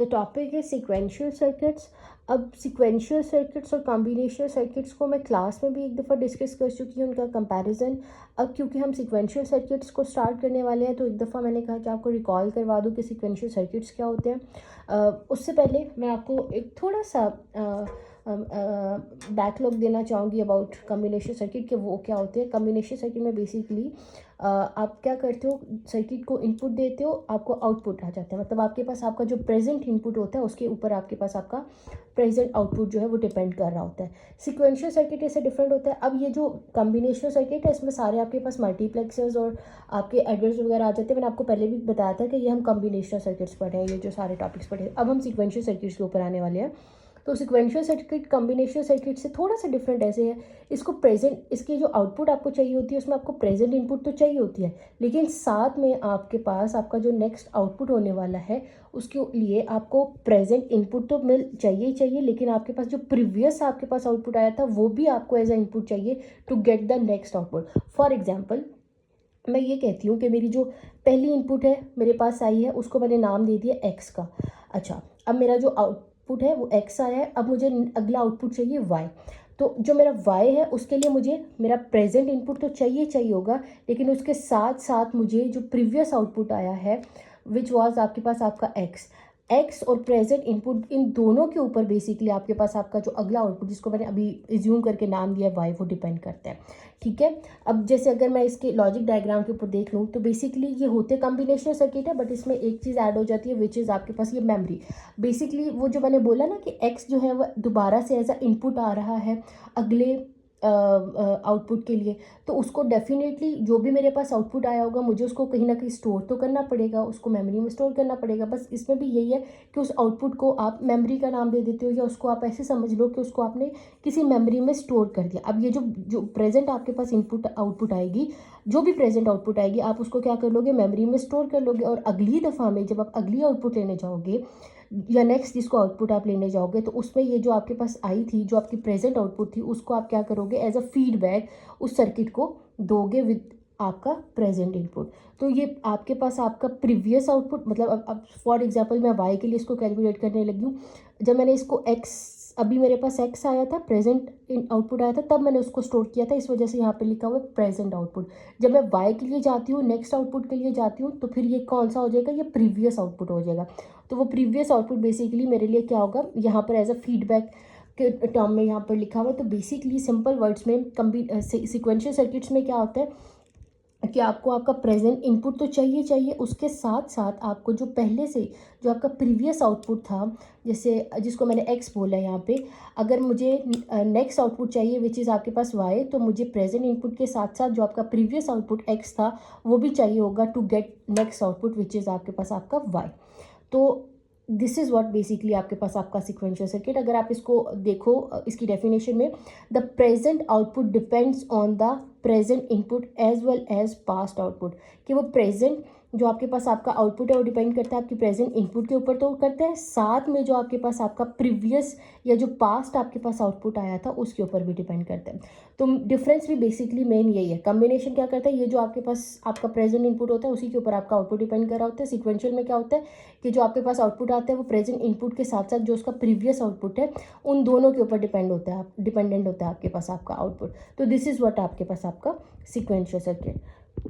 The topic है sequential circuits. अब sequential circuits और कॉम्बिनेशनल सर्किट्स को मैं क्लास में भी एक दफ़ा डिस्कस कर चुकी हूँ, उनका कंपैरिजन। अब क्योंकि हम सीक्वेंशियल सर्किट्स को स्टार्ट करने वाले हैं तो एक दफ़ा मैंने कहा कि आपको रिकॉल करवा दूँ कि सीक्वेंशियल सर्किट्स क्या होते हैं। उससे पहले मैं आपको एक थोड़ा सा बैकलॉग देना चाहूँगी अबाउट कॉम्बिनेशन सर्किट के वो क्या होते हैं। कॉम्बिनेशन सर्किट में बेसिकली आप क्या करते हो, सर्किट को इनपुट देते हो, आपको आउटपुट आ जाता है। मतलब आपके पास आपका जो प्रेजेंट इनपुट होता है उसके ऊपर आपके पास आपका प्रेजेंट आउटपुट जो है वो डिपेंड कर रहा होता है। सिक्वेंशियल सर्किट इससे डिफरेंट होता है। अब ये जो कॉम्बिनेशनल सर्किट है इसमें सारे आपके पास मल्टीप्लेक्सर्स और आपके एडर्स वगैरह आ जाते हैं। मैंने आपको पहले भी बताया था कि ये हम कॉम्बिनेशनल सर्किट्स पढ़े हैं, ये जो सारे टॉपिक्स पढ़े हैं। अब हम सिक्वेंशियल सर्किट्स के ऊपर आने वाले हैं। तो सिक्वेंशियल सर्किट कॉम्बिनेशनल सर्किट से थोड़ा सा डिफरेंट ऐसे है, इसको प्रेजेंट, इसकी जो आउटपुट आपको चाहिए होती है उसमें आपको प्रेजेंट इनपुट तो चाहिए होती है, लेकिन साथ में आपके पास आपका जो नेक्स्ट आउटपुट होने वाला है उसके लिए आपको प्रेजेंट इनपुट तो मिल चाहिए ही चाहिए, लेकिन आपके पास जो प्रीवियस आपके पास आउटपुट आया था वो भी आपको एज अ इनपुट चाहिए to get the next output. For example मैं ये कहती हूँ कि मेरी जो पहली इनपुट है मेरे पास आई है, उसको मैंने नाम दे दिया एक्स का। अच्छा, अब मेरा जो आउटपुट है वो एक्स आया है, अब मुझे अगला आउटपुट चाहिए वाई। तो जो मेरा वाई है उसके लिए मुझे मेरा प्रेजेंट इनपुट तो चाहिए होगा, लेकिन उसके साथ साथ मुझे जो प्रीवियस आउटपुट आया है विच वॉज आपके पास आपका एक्स और प्रेजेंट इनपुट, इन दोनों के ऊपर बेसिकली आपके पास आपका जो अगला आउटपुट जिसको मैंने अभी एज्यूम करके नाम दिया वाई वो डिपेंड करता है। ठीक है, अब जैसे अगर मैं इसके लॉजिक डायग्राम के ऊपर देख लूँ तो बेसिकली ये होते कॉम्बिनेशनल सर्किट है, बट इसमें एक चीज़ ऐड हो जाती है विच इज़ आपके पास ये मेमोरी। बेसिकली वो जो मैंने बोला ना कि एक्स जो है वह दोबारा से एज अ इनपुट आ रहा है अगले आउटपुट के लिए, तो उसको डेफिनेटली जो भी मेरे पास आउटपुट आया होगा मुझे उसको कहीं ना कहीं स्टोर तो करना पड़ेगा, उसको मेमोरी में स्टोर करना पड़ेगा। बस इसमें भी यही है कि उस आउटपुट को आप मेमोरी का नाम दे देते हो, या उसको आप ऐसे समझ लो कि उसको आपने किसी मेमोरी में स्टोर कर दिया। अब ये जो प्रेजेंट आपके पास इनपुट आउटपुट आएगी, जो भी प्रेजेंट आउटपुट आएगी आप उसको क्या कर लोगे, मेमोरी में स्टोर कर लोगे, और अगली दफ़ा में जब आप अगली आउटपुट लेने जाओगे या नेक्स्ट जिसको आउटपुट आप लेने जाओगे तो उसमें ये जो आपके पास आई थी, जो आपकी प्रेजेंट आउटपुट थी, उसको आप क्या करोगे एज अ फीडबैक उस सर्किट को दोगे विद आपका प्रेजेंट इनपुट। तो ये आपके पास आपका प्रीवियस आउटपुट, मतलब अब फॉर एग्जांपल मैं वाई के लिए इसको कैलकुलेट करने लगी हूँ। जब मैंने इसको एक्स, अभी मेरे पास एक्स आया था, प्रेजेंट आउटपुट आया था, तब मैंने उसको स्टोर किया था, इस वजह से यहाँ पे लिखा हुआ है प्रेजेंट आउटपुट। जब मैं वाई के लिए जाती हूँ, नेक्स्ट आउटपुट के लिए जाती हूँ, तो फिर ये कौन सा हो जाएगा, ये प्रीवियस आउटपुट हो जाएगा। तो वो प्रीवियस आउटपुट बेसिकली मेरे लिए क्या होगा, यहाँ पर एज अ फीडबैक के टर्म में यहाँ पर लिखा हुआ है। तो बेसिकली सिंपल वर्ड्स में सिक्वेंशियल सर्किट्स में क्या होता है कि आपको आपका प्रेजेंट इनपुट तो चाहिए, उसके साथ साथ आपको जो पहले से जो आपका प्रीवियस आउटपुट था, जैसे जिसको मैंने एक्स बोला है यहाँ पे, अगर मुझे नेक्स्ट आउटपुट चाहिए विच इज़ आपके पास वाई, तो मुझे प्रेजेंट इनपुट के साथ साथ जो आपका प्रीवियस आउटपुट एक्स था वो भी चाहिए होगा to get next output which is आपके पास आपका वाई। तो दिस इज़ व्हाट बेसिकली आपके पास आपका सिक्वेंशियल सर्किट। अगर आप इसको देखो इसकी डेफिनेशन में, the present output depends on the present input as well as past output, कि वो प्रेजेंट जो आपके पास आपका आउटपुट है वो डिपेंड करता है आपकी प्रेजेंट इनपुट के ऊपर, तो करता है, साथ में जो आपके पास आपका प्रीवियस या जो पास्ट आपके पास आउटपुट आया था उसके ऊपर भी डिपेंड करता है। तो डिफरेंस भी बेसिकली मेन यही है। कॉम्बिनेशन क्या करता है, ये जो आपके पास आपका प्रेजेंट इनपुट होता है उसी के ऊपर आपका आउटपुट डिपेंड कर रहा होता है। सिक्वेंशियल में क्या होता है कि जो आपके पास आउटपुट आता है वो प्रेजेंट इनपुट के साथ साथ जो उसका प्रीवियस आउटपुट है उन दोनों के ऊपर डिपेंडेंट होता है आपके पास आपका आउटपुट। तो दिस इज़ व्हाट आपके पास आपका सिक्वेंशियल सर्किट।